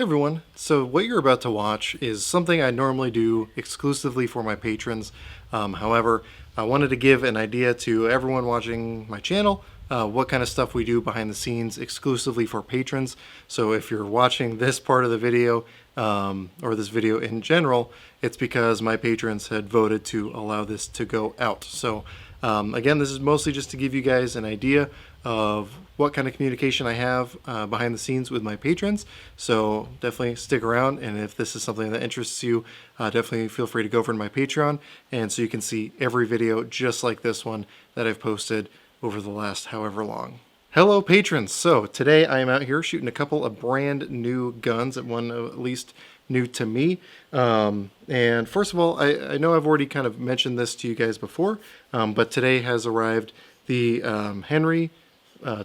Hey everyone, so what you're about to watch is something I normally do exclusively for my patrons. However, I wanted to give an idea to everyone watching my channel what kind of stuff we do behind the scenes exclusively for patrons. So if you're watching this part of the video or this video in general, it's because my patrons had voted to allow this to go out. So again, this is mostly just to give you guys an idea of what kind of communication I have behind the scenes with my patrons. So definitely stick around, and if this is something that interests you, definitely feel free to go over to my Patreon, and so you can see every video just like this one that I've posted over the last however long. Hello patrons! So today I am out here shooting a couple of brand new guns, one at least new to me. And first of all, I know I've already kind of mentioned this to you guys before, but today has arrived the Henry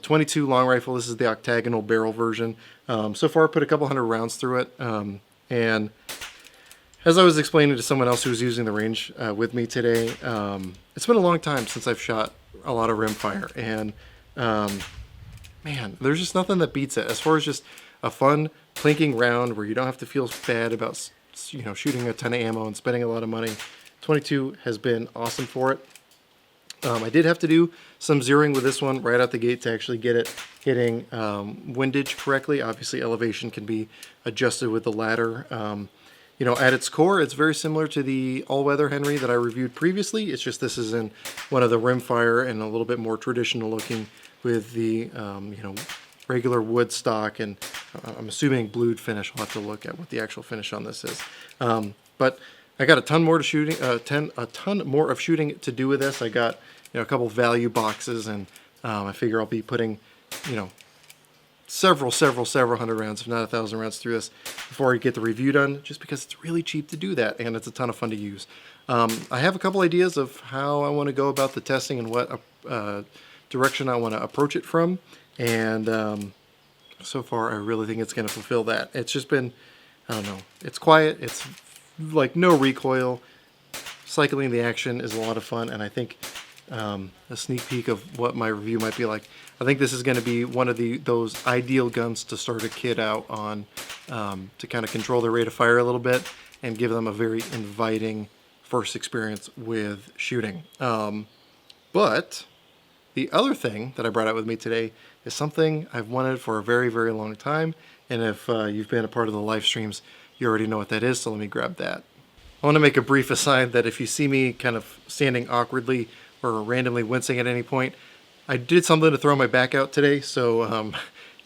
22 long rifle. This is the octagonal barrel version. So far I put a couple hundred rounds through it, and as I was explaining to someone else who was using the range with me today, it's been a long time since I've shot a lot of rimfire, and man, there's just nothing that beats it as far as just a fun plinking round where you don't have to feel bad about shooting a ton of ammo and spending a lot of money. 22 has been awesome for it. I did have to do some zeroing with this one right out the gate to actually get it hitting windage correctly. Obviously elevation can be adjusted with the ladder. At its core, it's very similar to the all-weather Henry that I reviewed previously. It's just this is in one of the rimfire and a little bit more traditional looking with the regular wood stock, and I'm assuming blued finish. I'll have to look at what the actual finish on this is. But I got a ton more to shooting, a ton more of shooting to do with this. I got a couple value boxes, and I figure I'll be putting several hundred rounds, if not 1,000 rounds through this before I get the review done, just because it's really cheap to do that, and it's a ton of fun to use. I have a couple ideas of how I want to go about the testing and what direction I want to approach it from, and so far I really think it's going to fulfill that. It's just been, I don't know, it's quiet, it's like no recoil, cycling the action is a lot of fun, and I think a sneak peek of what my review might be like. I think this is going to be one of those ideal guns to start a kid out on, to kind of control their rate of fire a little bit and give them a very inviting first experience with shooting. But the other thing that I brought out with me today is something I've wanted for a very, very long time, and if you've been a part of the live streams, you already know what that is, so let me grab that. I want to make a brief aside that if you see me kind of standing awkwardly or randomly wincing at any point, I did something to throw my back out today, so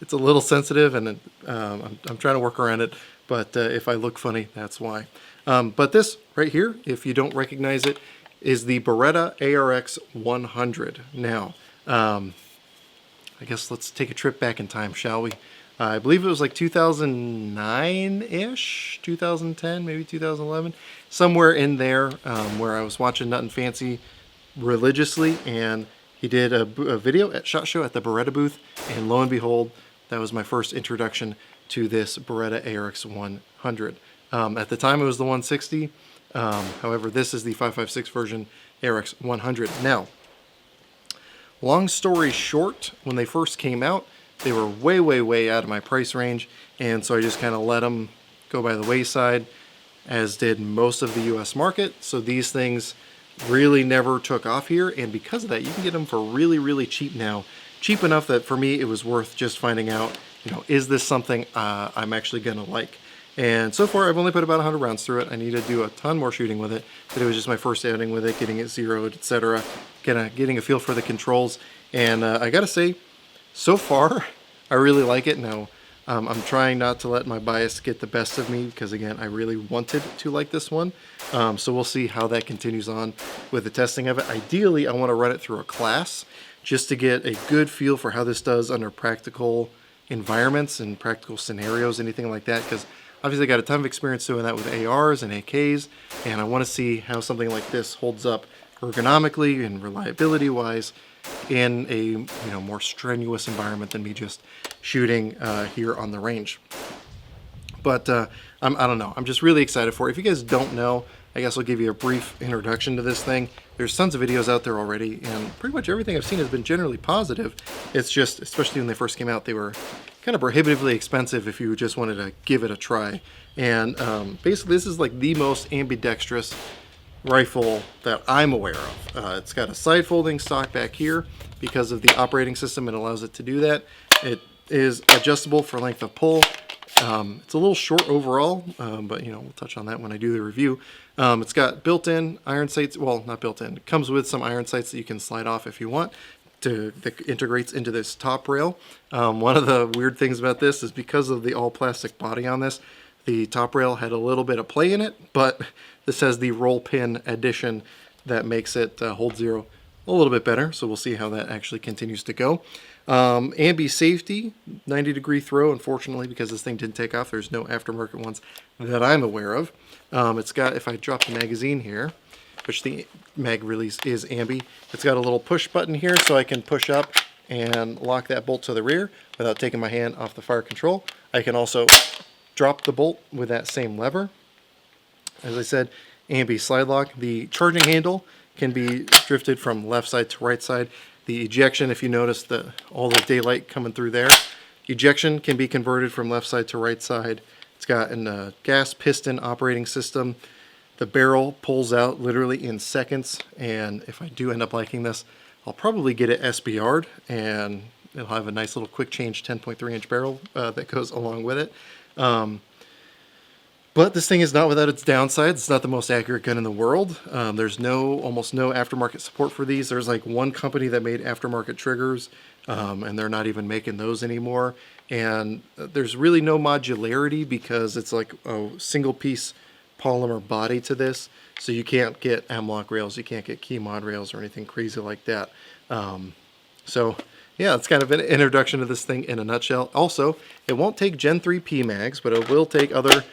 it's a little sensitive, and I'm trying to work around it, but if I look funny, that's why. But this right here, if you don't recognize it, is the Beretta ARX 100. Now, I guess let's take a trip back in time, shall we? I believe it was like 2009-ish, 2010, maybe 2011, somewhere in there, where I was watching Nut and Fancy religiously, and he did a video at SHOT Show at the Beretta booth, and lo and behold, that was my first introduction to this Beretta ARX 100. At the time it was the 160, however this is the 5.56 version ARX 100. Now, long story short, when they first came out, they were way out of my price range, and so I just kind of let them go by the wayside, as did most of the US market. So these things really never took off here, and because of that, you can get them for really cheap now. Cheap enough that for me it was worth just finding out, is this something I'm actually gonna like? And so far I've only put about 100 rounds through it. I need to do a ton more shooting with it, but it was just my first outing with it, getting it zeroed, etc., getting a feel for the controls, and I gotta say, so far I really like it. Now I'm trying not to let my bias get the best of me, because again, I really wanted to like this one. So we'll see how that continues on with the testing of it. Ideally, I want to run it through a class just to get a good feel for how this does under practical environments and practical scenarios, anything like that, because obviously I got a ton of experience doing that with ARs and AKs, and I want to see how something like this holds up ergonomically and reliability wise in a more strenuous environment than me just shooting here on the range. But I don't know, I'm just really excited for it. If you guys don't know, I guess I'll give you a brief introduction to this thing. There's tons of videos out there already, and pretty much everything I've seen has been generally positive. It's just, especially when they first came out, they were kind of prohibitively expensive if you just wanted to give it a try. And basically this is like the most ambidextrous rifle that I'm aware of. It's got a side folding stock back here because of the operating system. It allows it to do that. It is adjustable for length of pull. It's a little short overall, but you know, we'll touch on that when I do the review. It's got built-in iron sights. Well, not built-in. It comes with some iron sights that you can slide off if you want. That integrates into this top rail. One of the weird things about this is because of the all plastic body on this, the top rail had a little bit of play in it, but this has the roll pin addition that makes it hold zero a little bit better. So we'll see how that actually continues to go. Ambi safety, 90-degree throw. Unfortunately, because this thing didn't take off, there's no aftermarket ones that I'm aware of. It's got, if I drop the magazine here, which the mag release is ambi, it's got a little push button here so I can push up and lock that bolt to the rear without taking my hand off the fire control. I can also drop the bolt with that same lever. As I said, ambi slide lock. The charging handle can be drifted from left side to right side. The ejection, if you notice all the daylight coming through there, ejection can be converted from left side to right side. It's got a gas piston operating system. The barrel pulls out literally in seconds, and if I do end up liking this, I'll probably get it SBR'd, and it'll have a nice little quick change 10.3-inch barrel that goes along with it. But this thing is not without its downsides. It's not the most accurate gun in the world. There's almost no aftermarket support for these. There's like one company that made aftermarket triggers, and they're not even making those anymore. And there's really no modularity because it's like a single piece polymer body to this. So you can't get M-LOK rails, you can't get key mod rails or anything crazy like that. So yeah, it's kind of an introduction to this thing in a nutshell. Also, it won't take Gen 3 P mags, but it will take other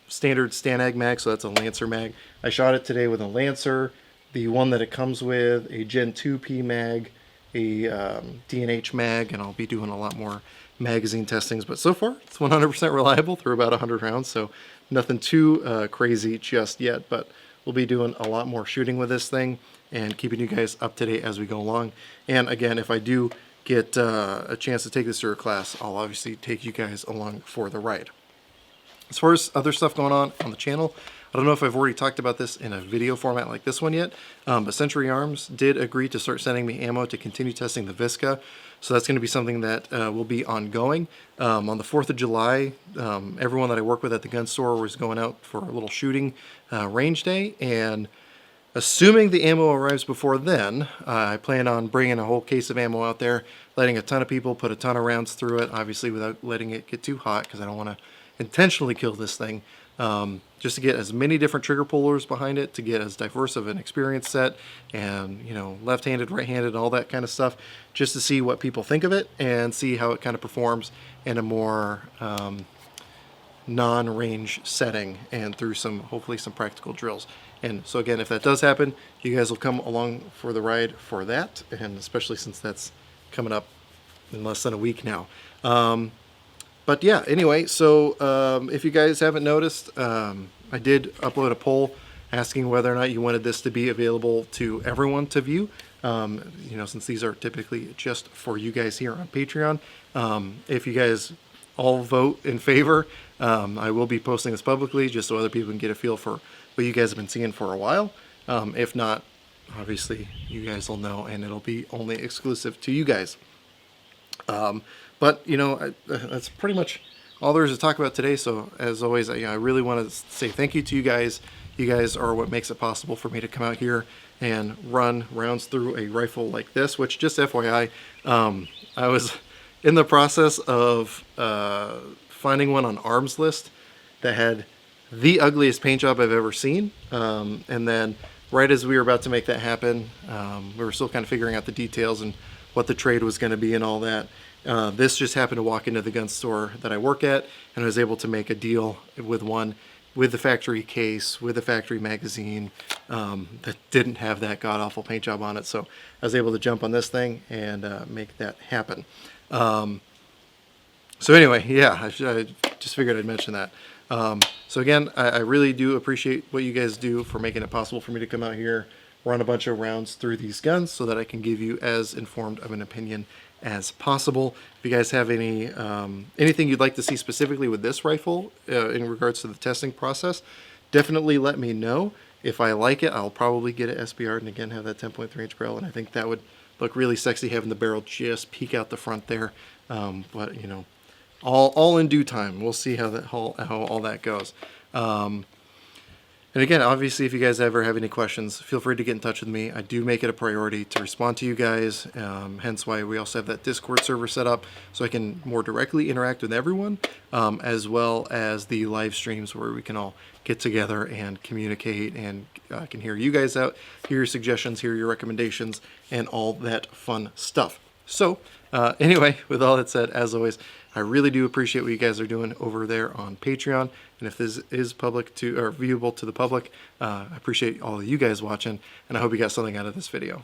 standard Stanag mag, so that's a Lancer mag. I shot it today with a Lancer, the one that it comes with, a Gen 2 P mag, a D&H mag, and I'll be doing a lot more magazine testings, but so far it's 100% reliable through about 100 rounds, so nothing too crazy just yet, but we'll be doing a lot more shooting with this thing and keeping you guys up to date as we go along. And again, if I do get a chance to take this through a class, I'll obviously take you guys along for the ride. As far as other stuff going on the channel, I don't know if I've already talked about this in a video format like this one yet, but Century Arms did agree to start sending me ammo to continue testing the Visca, so that's going to be something that will be ongoing. On the 4th of July, everyone that I work with at the gun store was going out for a little shooting range day, and assuming the ammo arrives before then, I plan on bringing a whole case of ammo out there, letting a ton of people put a ton of rounds through it, obviously without letting it get too hot, because I don't want to intentionally kill this thing, just to get as many different trigger pullers behind it, to get as diverse of an experience set, and you know, left-handed, right-handed, all that kind of stuff, just to see what people think of it and see how it kind of performs in a more non-range setting and through hopefully some practical drills. And so again, if that does happen, you guys will come along for the ride for that, and especially since that's coming up in less than a week now. But yeah, anyway, so if you guys haven't noticed, I did upload a poll asking whether or not you wanted this to be available to everyone to view. You know, since these are typically just for you guys here on Patreon. If you guys all vote in favor, I will be posting this publicly just so other people can get a feel for what you guys have been seeing for a while. If not, obviously you guys will know, and it'll be only exclusive to you guys. But, you know, that's pretty much all there is to talk about today. So, as always, I really want to say thank you to you guys. You guys are what makes it possible for me to come out here and run rounds through a rifle like this, which, just FYI, I was in the process of finding one on Arms List that had the ugliest paint job I've ever seen. And then right as we were about to make that happen, we were still kind of figuring out the details and what the trade was going to be and all that. This just happened to walk into the gun store that I work at, and I was able to make a deal with one with the factory case, with the factory magazine, that didn't have that god-awful paint job on it. So I was able to jump on this thing and make that happen. So anyway, yeah, I just figured I'd mention that. So again, I really do appreciate what you guys do for making it possible for me to come out here, run a bunch of rounds through these guns so that I can give you as informed of an opinion as possible. If you guys have any anything you'd like to see specifically with this rifle in regards to the testing process, definitely let me know. If I like it, I'll probably get it SBR'd and again have that 10.3 inch barrel, and I think that would look really sexy having the barrel just peek out the front there. But you know, all in due time. We'll see how all that goes. And again, obviously, if you guys ever have any questions, feel free to get in touch with me. I do make it a priority to respond to you guys, hence why we also have that Discord server set up so I can more directly interact with everyone, as well as the live streams where we can all get together and communicate, and I can hear you guys out, hear your suggestions, hear your recommendations, and all that fun stuff. So anyway, with all that said, as always, I really do appreciate what you guys are doing over there on Patreon. And if this is public or viewable to the public, I appreciate all of you guys watching, and I hope you got something out of this video.